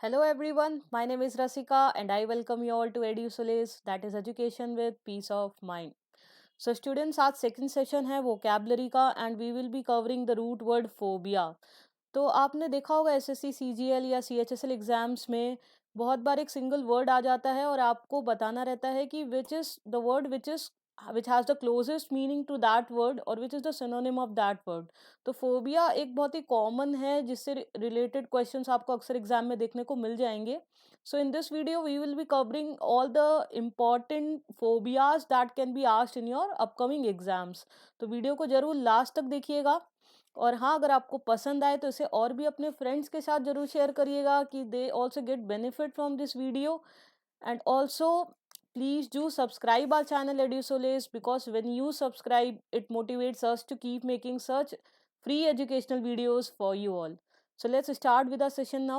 Hello everyone, my name is Rasika and I welcome you all to EduSolace, that is education with peace of mind. So students, आज second session है vocabulary का and we will be covering the root word phobia. तो आपने देखा होगा SSC CGL या CHSL exams में बहुत बार एक सिंगल वर्ड आ जाता है और आपको बताना रहता है कि which is the word which has the closest meaning to that word और which is the synonym of that word. तो फोबिया एक बहुत ही कॉमन है जिससे रिलेटेड क्वेश्चंस आपको अक्सर एग्जाम में देखने को मिल जाएंगे. So in this video, we will be covering all the important phobias that can be asked in your upcoming exams. तो वीडियो को जरूर लास्ट तक देखिएगा. और हाँ, अगर आपको पसंद आए तो इसे और भी अपने फ्रेंड्स के साथ जरूर शेयर करिएगा कि they also get benefit from this video. And also please do subscribe our channel EduSolace because when you subscribe, it motivates us to keep making such free educational videos for you all. So let's start with our session now.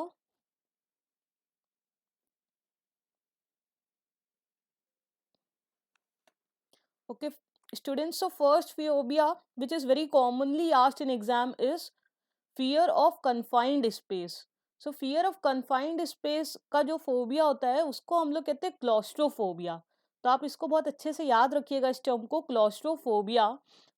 Okay, students, so first phobia, which is very commonly asked in exam, is fear of confined space. So fear of confined space का जो phobia होता है उसको हम लोग कहते हैं claustrophobia. तो आप इसको बहुत अच्छे से याद रखिएगा इस टर्म को, क्लॉस्ट्रोफोबिया.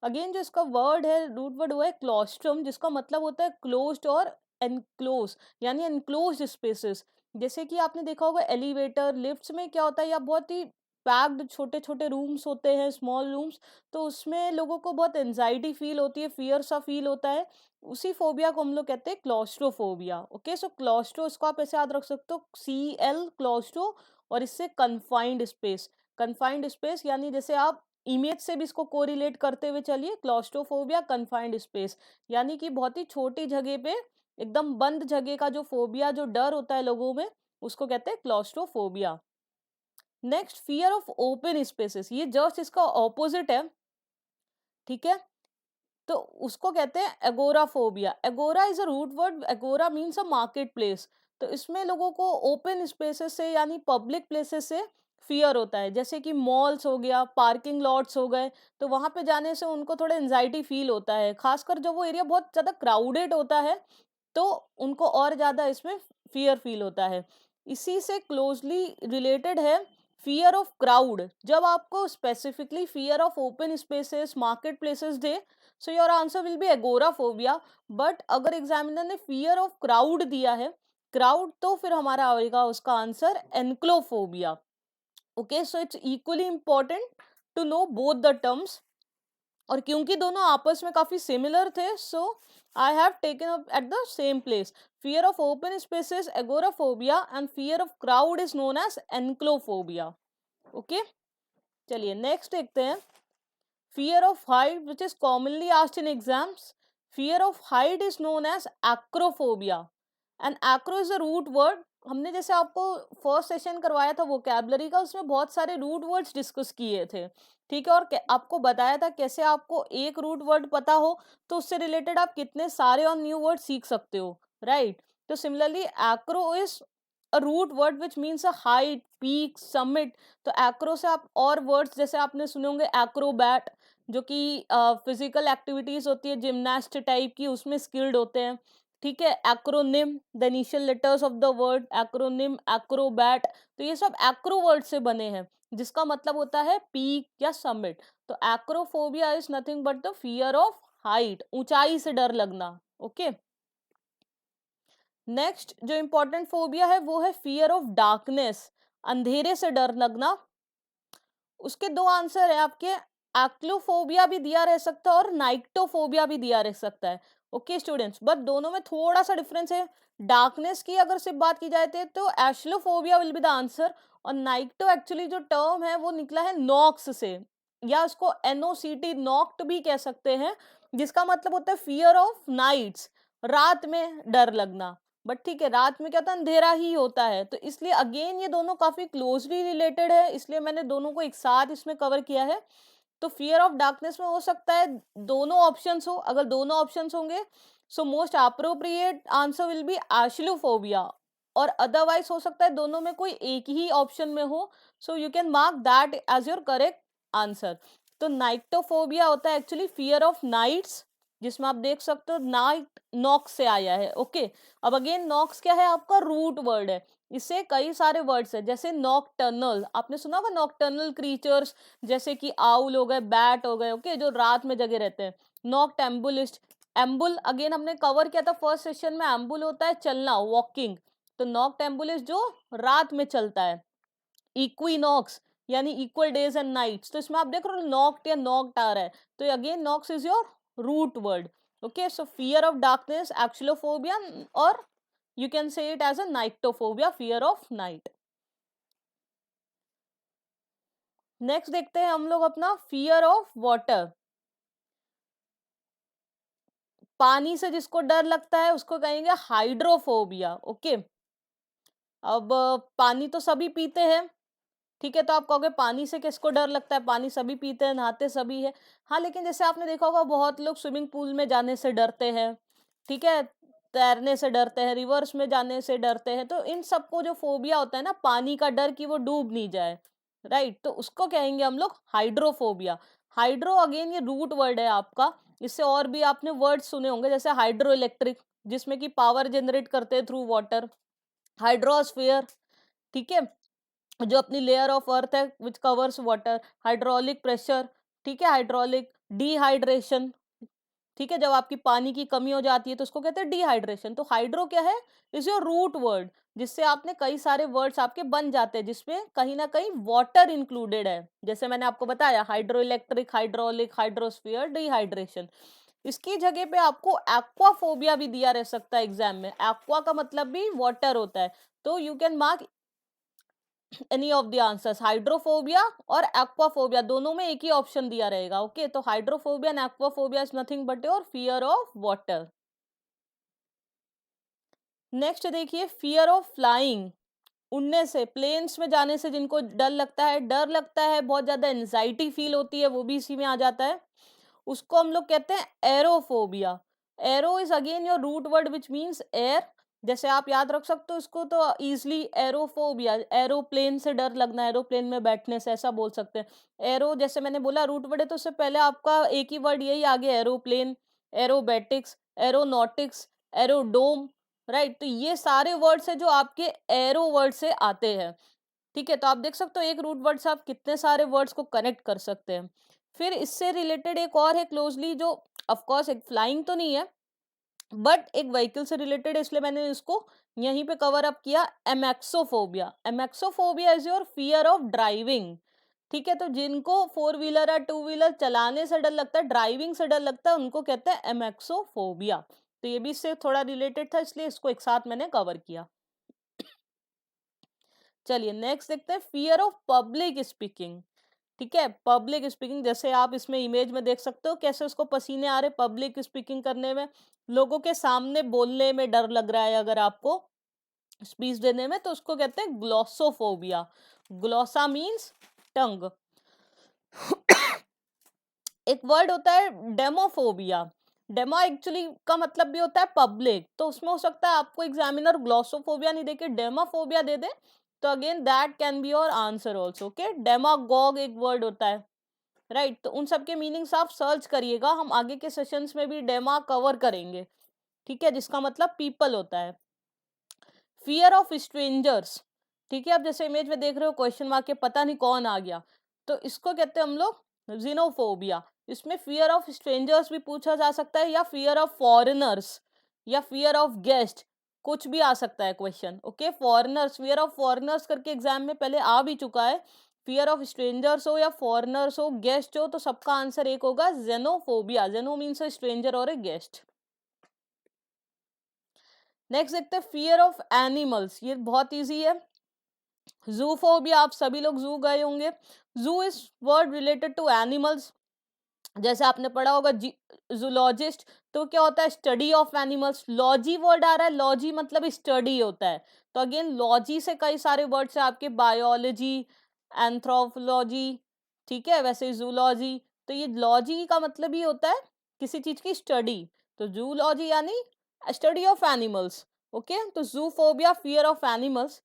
अगेन जो इसका वर्ड है, रूट वर्ड, वो है क्लॉस्ट्रम, जिसका मतलब होता है क्लोज्ड और एनक्लोज, यानी एनक्लोज्ड स्पेसेस. जैसे कि आपने देखा होगा एलिवेटर, लिफ्ट्स में क्या होता है, या बहुत ही पैक्ड छोटे छोटे रूम्स होते हैं, स्मॉल रूम्स. तो उसमें लोगों को बहुत एनजाइटी फील होती है, फियर सा फील होता है. उसी फोबिया को हम लोग कहते हैं क्लॉस्ट्रोफोबिया. ओके, सो क्लॉस्ट्रो इसको आप ऐसे याद रख सकते हो, CL क्लॉस्ट्रो, और इससे कन्फाइंड स्पेस. कन्फाइंड स्पेस यानी जैसे आप इमेज से भी इसको कोरिलेट करते हुए चलिए, क्लॉस्ट्रोफोबिया कन्फाइंड स्पेस, यानी कि बहुत ही छोटी जगह पे, एकदम बंद जगह का जो फोबिया, जो डर होता है लोगों में, उसको कहते हैं claustrophobia. Next, fear of open spaces, ये जस्ट इसका ऑपोजिट है. ठीक है, तो उसको कहते हैं agoraphobia. Agora is a root word, agora means a market place. तो इसमें लोगों को ओपन स्पेसेस से यानी पब्लिक प्लेसेस से फियर होता है, जैसे कि मॉल्स हो गया, पार्किंग लॉट्स हो गए. तो वहां पे जाने से उनको थोड़ा एंजाइटी फील होता है, खासकर जब वो एरिया बहुत ज्यादा क्राउडेड होता है, तो उनको और ज्यादा इसमें फियर फील होता है. इसी से क्लोजली रिलेटेड है फियर ऑफ क्राउड. जब आपको specifically fear of open spaces, market places दे, so your answer will be agoraphobia. But अगर एग्जामिनर ने फियर ऑफ क्राउड दिया है, क्राउड, तो फिर हमारा आएगा उसका answer enochlophobia. Okay, so it's equally important to know both the terms. और क्योंकि दोनों आपस में काफी सिमिलर थे, so I have taken up at the same place. Fear of open spaces agoraphobia and fear of crowd is known as enochlophobia. Okay, चलिए next देखते हैं. Fear of height, which is commonly asked in exams. Fear of height is known as acrophobia. And acro is a root word. हमने जैसे आपको first session करवाया था vocabulary का, उसमें बहुत सारे रूट वर्ड्स डिस्कस किए थे. ठीक है, और आपको बताया था कैसे आपको एक रूट वर्ड पता हो तो उससे रिलेटेड आप कितने सारे और न्यू वर्ड सीख सकते हो, राइट. तो similarly acro is a root word which means a height, peak, summit. तो एक्रो से आप और वर्ड्स जैसे आपने सुने होंगे एक्रोबैट, जो कि फिजिकल एक्टिविटीज होती है जिम्नास्ट टाइप की, उसमें स्किल्ड होते हैं. ठीक है, acronym, the initial letters of the word acronym, Acrobat. तो ये सब एक्रो वर्ड से बने हैं, जिसका मतलब होता है पीक या समिट. तो acrophobia is nothing but the fear of height, ऊंचाई से डर लगना. ओके, नेक्स्ट जो इंपॉर्टेंट फोबिया है वो है फियर ऑफ डार्कनेस, अंधेरे से डर लगना. उसके दो आंसर है आपके, एक्लोफोबिया भी दिया रह सकता है और नाइक्टोफोबिया भी दिया रह सकता है. ओके स्टूडेंट्स, बट दोनों में थोड़ा सा डिफरेंस है. डार्कनेस की अगर सिर्फ बात की जाए तो एशलोफोबिया विल बी द आंसर. और नाइक्टो एक्चुअली जो टर्म है वो निकला है नॉक्स से, या उसको NOCT, नॉक्ट भी कह सकते हैं, जिसका मतलब होता है फियर ऑफ नाइट्स, रात में डर लगना. बट ठीक है, रात में क्या होता है, अंधेरा ही होता है. तो इसलिए अगेन ये दोनों काफी क्लोजली रिलेटेड है, इसलिए मैंने दोनों को एक साथ इसमें कवर किया है. तो फियर ऑफ डार्कनेस में हो सकता है दोनों ऑप्शंस हो. अगर दोनों ऑप्शंस होंगे, so most appropriate answer will be achluophobia. और अदरवाइज हो सकता है दोनों में कोई एक ही ऑप्शन में हो, so you can mark that as your correct answer. तो नाइक्टोफोबिया होता है एक्चुअली फियर ऑफ नाइट्स, जिसमें आप देख सकते हो नाइट नॉक्स से आया है। ओके, अब अगेन नॉक्स क्या है, आपका रूट वर्ड है। इससे कई सारे वर्ड्स है, जैसे नॉकटर्नल, आपने सुना होगा नॉकटर्नल क्रीचर्स, जैसे कि आउल हो गए, बैट हो गए, ओके, जो रात में जगे रहते हैं। नॉक्टेम्बुलिस्ट, एम्बुल अगेन हमने कवर किया था फर्स्ट सेशन में, एम्बुल होता है चलना, वॉकिंग, तो नॉक्टेम्बुलिस्ट जो रात में चलता है। इक्विनॉक्स यानी इक्वल डेज एंड नाइट्स, तो इसमें आप देख रहे हो नॉक्ट या नॉक्ट आ रहा है, तो again nox is your root word. Okay, so fear of darkness, achluophobia, और you can say it as a nightophobia, fear of night. Next देखते हैं हम लोग अपना फियर ऑफ वाटर। पानी से जिसको डर लगता है उसको कहेंगे हाइड्रोफोबिया। ओके, अब पानी तो सभी पीते हैं, ठीक है, तो आप कहोगे पानी से किसको डर लगता है, पानी सभी पीते हैं, नहाते सभी है। हाँ, लेकिन जैसे आपने देखा होगा बहुत लोग स्विमिंग पूल में जाने से डरते हैं, ठीक है, तैरने से डरते हैं, रिवर्स में जाने से डरते हैं, तो इन सबको जो फोबिया होता है ना, पानी का डर कि वो डूब नहीं जाए, राइट, तो उसको कहेंगे हम लोग हाइड्रोफोबिया। हाइड्रो अगेन ये रूट वर्ड है आपका, इससे और भी आपने वर्ड सुने होंगे, जैसे हाइड्रो इलेक्ट्रिक, जिसमें कि पावर जनरेट करते हैं थ्रू वाटर। हाइड्रोस्फीयर, ठीक है, जो अपनी लेयर ऑफ अर्थ है which covers water. Hydraulic pressure, ठीक है, हाइड्रोलिक डिहाइड्रेशन, ठीक है, जब आपकी पानी की कमी हो जाती है तो उसको कहते हैं डिहाइड्रेशन। तो हाइड्रो क्या है, इज योर रूट वर्ड, जिससे आपने कई सारे वर्ड्स आपके बन जाते हैं जिसमें कहीं ना कहीं वाटर इंक्लूडेड है, जैसे मैंने आपको बताया hydro electric, hydraulic, hydrosphere, dehydration. इसकी जगह पे आपको एक्वाफोबिया भी दिया रह सकता है एग्जाम में, एक्वा का मतलब भी वाटर होता है, तो you can mark any of the answers, hydrophobia और एक्वाफोबिया दोनों में एक ही ऑप्शन दिया रहेगा। ओके, तो hydrophobia and aquaphobia is nothing but your fear of water. Next देखिए फियर ऑफ फ्लाइंग, उड़ने से, प्लेन्स में जाने से जिनको डर लगता है, बहुत ज्यादा एंजाइटी फील होती है, वो भी इसी में आ जाता है, उसको हम लोग कहते हैं aerophobia. Aero is again your root word which means air, जैसे आप याद रख सकते हो इसको तो इजिली, एरोफोबिया एरोप्लेन से डर लगना, एरोप्लेन में बैठने से, ऐसा बोल सकते हैं। एरो जैसे मैंने बोला रूट वर्ड है, तो उससे पहले आपका एक ही वर्ड यही आ गया, aeroplane, aerobatics, aeronautics, aerodrome, right, तो ये सारे वर्ड्स है जो आपके एरो वर्ड से आते हैं, ठीक है, तो आप देख सकते हो एक रूट वर्ड से आप कितने सारे वर्ड्स को कनेक्ट कर सकते हैं। फिर इससे रिलेटेड एक और है क्लोजली, जो ऑफ कोर्स एक फ्लाइंग तो नहीं है बट एक व्हीकल से रिलेटेड है, इसलिए मैंने इसको यहीं पे कवर अप किया, amaxophobia. Amaxophobia is your fear of driving, ठीक है, तो जिनको फोर व्हीलर या टू व्हीलर चलाने से डर लगता है, ड्राइविंग से डर लगता है, उनको कहते हैं एमेक्सोफोबिया। तो ये भी इससे थोड़ा रिलेटेड था, इसलिए इसको एक साथ मैंने कवर किया। चलिए नेक्स्ट देखते हैं फियर ऑफ पब्लिक स्पीकिंग, ठीक है, पब्लिक स्पीकिंग, जैसे आप इसमें इमेज में देख सकते हो कैसे उसको पसीने आ रहे पब्लिक स्पीकिंग करने में, लोगों के सामने बोलने में डर लग रहा है अगर आपको स्पीच देने में, तो उसको कहते हैं ग्लोसोफोबिया। ग्लोसा मीन्स टंग। एक वर्ड होता है डेमोफोबिया, डेमो एक्चुअली का मतलब भी होता है पब्लिक, तो उसमें हो सकता है आपको एग्जामिनर ग्लोसोफोबिया नहीं देके डेमोफोबिया दे दे, तो again that can be your answer also. Okay, demagogue एक वर्ड होता है, राइट, तो उन सब के मीनिंग्स आप सर्च करिएगा, हम आगे के सेशंस में भी डेमा कवर करेंगे, ठीक है, जिसका मतलब पीपल होता है। फियर ऑफ स्ट्रेंजर्स, ठीक है, अब जैसे इमेज में देख रहे हो क्वेश्चन मार्क के, पता नहीं कौन आ गया, तो इसको कहते हैं हम लोग जिनोफोबिया। इसमें फियर ऑफ स्ट्रेंजर्स भी पूछा जा सकता है, या फियर ऑफ फॉरेनर्स, या फियर ऑफ गेस्ट, कुछ भी आ सकता है question. Okay, foreigners, fear of foreigners करके एग्जाम में पहले आ भी चुका है, फियर ऑफ स्ट्रेंजर्स हो या फॉरेनर्स हो, गेस्ट हो, तो सबका आंसर एक होगा, जेनोफोबिया। जेनो मीन्स अ स्ट्रेंजर और ए गेस्ट। नेक्स्ट देखते हैं फियर ऑफ एनिमल्स, ये बहुत इजी है। जूफोबिया, आप सभी लोग जू गए होंगे, zoo is word related to animals, जैसे आपने पढ़ा होगा जूलॉजिस्ट, तो क्या होता है, study of animals. Logy word आ रहा है, लॉजी मतलब स्टडी होता है, तो अगेन लॉजी से कई सारे वर्ड्स है आपके, बायोलॉजी, एंथ्रोपोलॉजी, ठीक है, वैसे जूलॉजी, तो ये लॉजी का मतलब ही होता है किसी चीज की स्टडी, तो जूलॉजी यानी स्टडी ऑफ एनिमल्स। ओके, तो जूफोबिया फियर ऑफ एनिमल्स।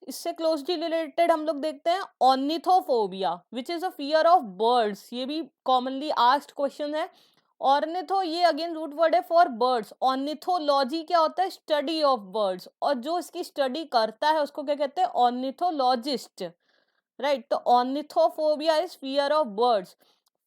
इससे क्लोजली रिलेटेड हम लोग देखते हैं ऑर्निथोफोबिया, which is a fear of birds, ये भी कॉमनली आस्क्ड क्वेश्चन है। ऑर्निथो ये अगेन रूट वर्ड है फॉर बर्ड्स। ऑर्निथोलॉजी क्या होता है? स्टडी ऑफ बर्ड्स, और जो इसकी स्टडी करता है उसको क्या कहते हैं? Ornithologist, right. तो ornithophobia is fear of birds.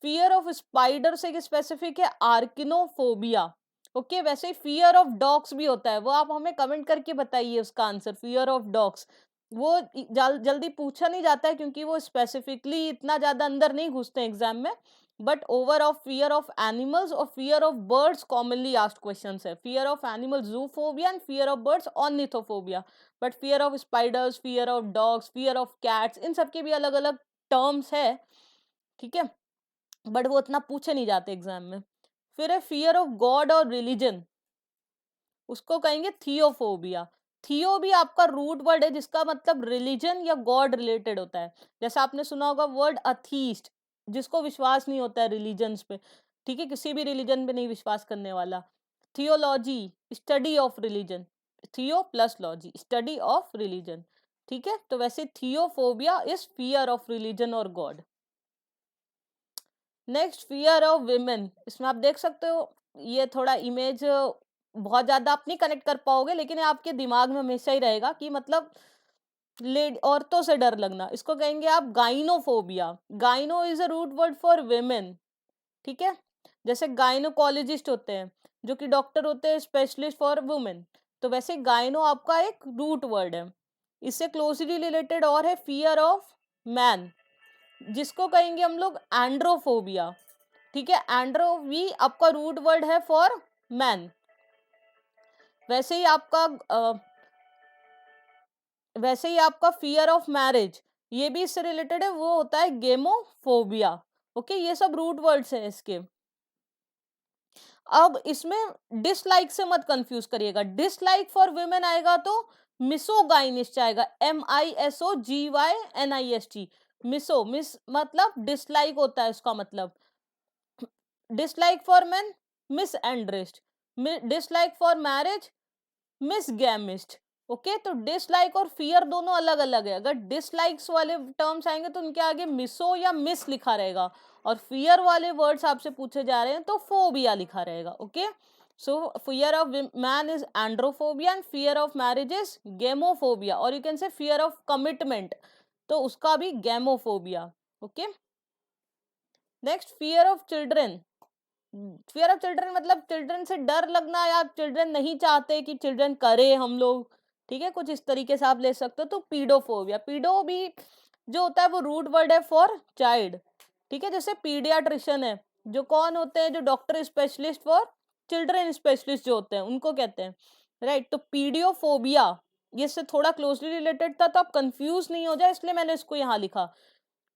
Fear of spider से एक स्पेसिफिक है आर्किनोफोबिया। ओके, वैसे फियर ऑफ डॉग्स भी होता है, वो आप हमें कमेंट करके बताइए उसका आंसर। फियर ऑफ डॉग्स वो जल्दी पूछा नहीं जाता है क्योंकि वो स्पेसिफिकली इतना ज्यादा अंदर नहीं घुसते एग्जाम में। But over of fear of animals और fear of birds commonly asked questions है। Fear of animals zoophobia and fear of birds ornithophobia. But fear of spiders, fear of dogs, fear of cats, इन सबके भी अलग अलग terms है, ठीक है, बट वो उतना पूछे नहीं जाते एग्जाम में। फिर है फियर ऑफ गॉड और रिलीजन, उसको कहेंगे थियोफोबिया। थियो भी आपका रूट वर्ड है जिसका मतलब रिलीजन या गॉड रिलेटेड होता है। जैसे आपने सुना होगा वर्ड अथीस्ट, जिसको विश्वास नहीं होता है रिलीजन्स पे, ठीक है, किसी भी रिलीजन पे नहीं विश्वास करने वाला। थियोलॉजी, स्टडी ऑफ रिलीजन, थियो plus logy, study of religion, ठीक है। तो वैसे थियोफोबिया इज फियर ऑफ रिलीजन और God. Next fear of women, इसमें आप देख सकते हो ये थोड़ा इमेज बहुत ज्यादा आप नहीं कनेक्ट कर पाओगे, लेकिन ये आपके दिमाग में हमेशा ही रहेगा कि मतलब लेड औरतों से डर लगना, इसको कहेंगे आप gynophobia. Gyno is a root word for women, ठीक है। जैसे गाइनोकोलॉजिस्ट होते हैं जो कि डॉक्टर होते हैं स्पेशलिस्ट फॉर वुमेन, तो वैसे गाइनो आपका एक रूट वर्ड है। इससे क्लोजली रिलेटेड और है फियर ऑफ मैन, जिसको कहेंगे हम लोग एंड्रोफोबिया, ठीक है। एंड्रो भी आपका रूट वर्ड है फॉर मैन। वैसे ही आपका वैसे ही आपका फियर ऑफ मैरिज, ये भी इससे रिलेटेड है, वो होता है गेमोफोबिया। ओके, ये सब रूट वर्ड्स हैं इसके। अब इसमें डिसलाइक से मत कंफ्यूज करिएगा। डिसलाइक फॉर वुमेन आएगा तो मिसोगाइनिस्ट आएगा, MISOGYNIST। मिसो मिस मतलब डिसलाइक होता है उसका मतलब। Dislike for men misandrist, dislike for marriage misogamist. Okay, तो डिसलाइक और फियर दोनों अलग अलग है। अगर डिसलाइक्स वाले टर्म्स आएंगे तो उनके आगे मिसो या मिस लिखा रहेगा, और फियर वाले वर्ड्स आपसे पूछे जा रहे हैं तो फोबिया लिखा रहेगा। Okay, so fear of man is androphobia and fear of marriage is gamophobia, और you can say fear of commitment, तो उसका भी gamophobia. Okay, next fear of children. Fear of children मतलब चिल्ड्रन से डर लगना, या चिल्ड्रन नहीं चाहते कि चिल्ड्रन करे हम लोग, ठीक है, कुछ इस तरीके से आप ले सकते हो। तो पीडोफोबिया, पीडो भी जो होता है वो रूट वर्ड है फॉर चाइल्ड, ठीक है। जैसे पीडियाट्रिशियन है, जो कौन होते हैं? जो doctor specialist for children specialist जो होते हैं उनको कहते हैं, राइट। तो पीडियोफोबिया ये से थोड़ा क्लोजली रिलेटेड था, तो आप कंफ्यूज नहीं हो जाए, इसलिए मैंने इसको यहाँ लिखा।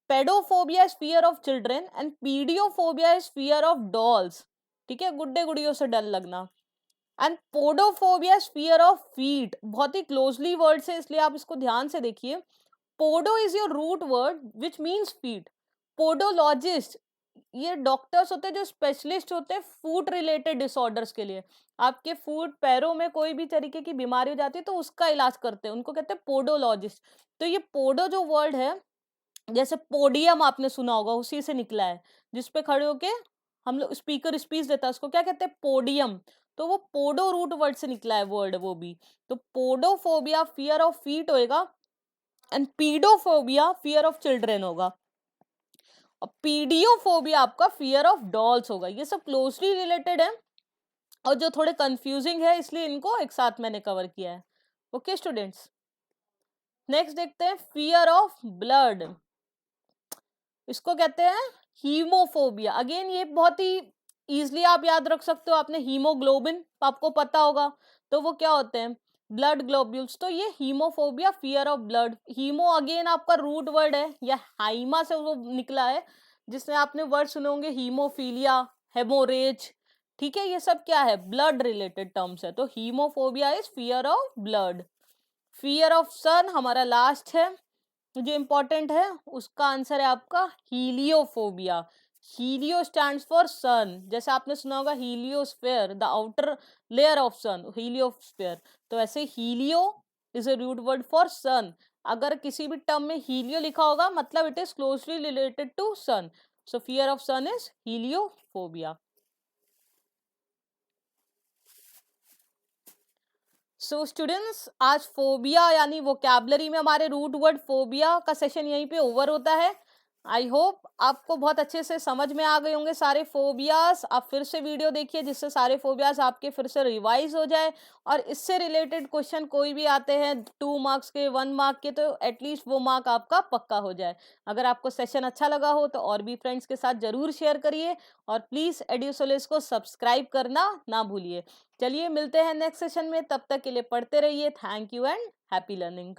Pedophobia is fear of children and pediophobia is fear of dolls, ठीक है, गुड्डे गुड़ियों से डर लगना। And podophobia is fear of feet, बहुत ही क्लोजली वर्ड से, इसलिए आप इसको ध्यान से देखिए। Podo is your root word which means feet. Podologist ये डॉक्टर्स होते हैं जो स्पेशलिस्ट होते हैं फूट रिलेटेड डिसऑर्डर्स के लिए। आपके फूट पैरों में कोई भी तरीके की बीमारी हो जाती है तो उसका इलाज करते हैं, उनको कहते हैं पोडोलॉजिस्ट। तो ये पोडो जो वर्ड है, जैसे पोडियम आपने सुना होगा, उसी से निकला है, जिसपे खड़े होके हम लोग स्पीकर स्पीच देता है, उसको क्या कहते हैं? पोडियम। तो वो पोडो रूट वर्ड से निकला है वर्ड वो भी। तो पोडोफोबिया फियर ऑफ फीट होएगा, एंड पीडोफोबिया फियर ऑफ चिल्ड्रन होगा, और पीडियोफोबिया आपका फियर ऑफ डॉल्स होगा। ये सब क्लोजली रिलेटेड है, और जो थोड़े कंफ्यूजिंग है इसलिए इनको एक साथ मैंने कवर किया है। ओके स्टूडेंट्स, नेक्स्ट देखते हैं फियर ऑफ ब्लड, इसको कहते हैं हीमोफोबिया। अगेन ये बहुत ही इजिली आप याद रख सकते हो, आपने हीमोग्लोबिन आपको पता होगा, तो वो क्या होते हैं? Blood globules. तो ये hemophobia fear of blood. Hemo again आपका रूट वर्ड है, या हाइमा से वो निकला है, जिसमें आपने वर्ड सुने होंगे हीमोफीलिया, हेमोरेज, ठीक है। ये सब क्या है? ब्लड रिलेटेड टर्म्स है। तो hemophobia is fear of blood. Fear of sun हमारा लास्ट है जो इंपॉर्टेंट है, उसका आंसर है आपका heliophobia. Helio stands for sun, जैसे आपने सुना होगा heliosphere, the outer layer of sun, heliosphere. तो ऐसे helio is a root word for sun. अगर किसी भी टर्म में हीलियो लिखा होगा मतलब it is closely related to sun. So fear of sun is heliophobia. So students, आज फोबिया यानी वोकैबलरी में हमारे रूट वर्ड फोबिया का सेशन यहीं पे ओवर होता है। आई होप आपको बहुत अच्छे से समझ में आ गए होंगे सारे फोबियाज। आप फिर से वीडियो देखिए जिससे सारे फोबियाज आपके फिर से रिवाइज हो जाए, और इससे रिलेटेड क्वेश्चन कोई भी आते हैं 2 मार्क्स के, 1 मार्क के, तो एटलीस्ट वो मार्क आपका पक्का हो जाए। अगर आपको सेशन अच्छा लगा हो तो और भी फ्रेंड्स के साथ जरूर शेयर करिए, और प्लीज एड्यूसोलिस को सब्सक्राइब करना ना भूलिए। चलिए मिलते हैं नेक्स्ट सेशन में, तब तक के लिए पढ़ते रहिए। Thank you and happy learning.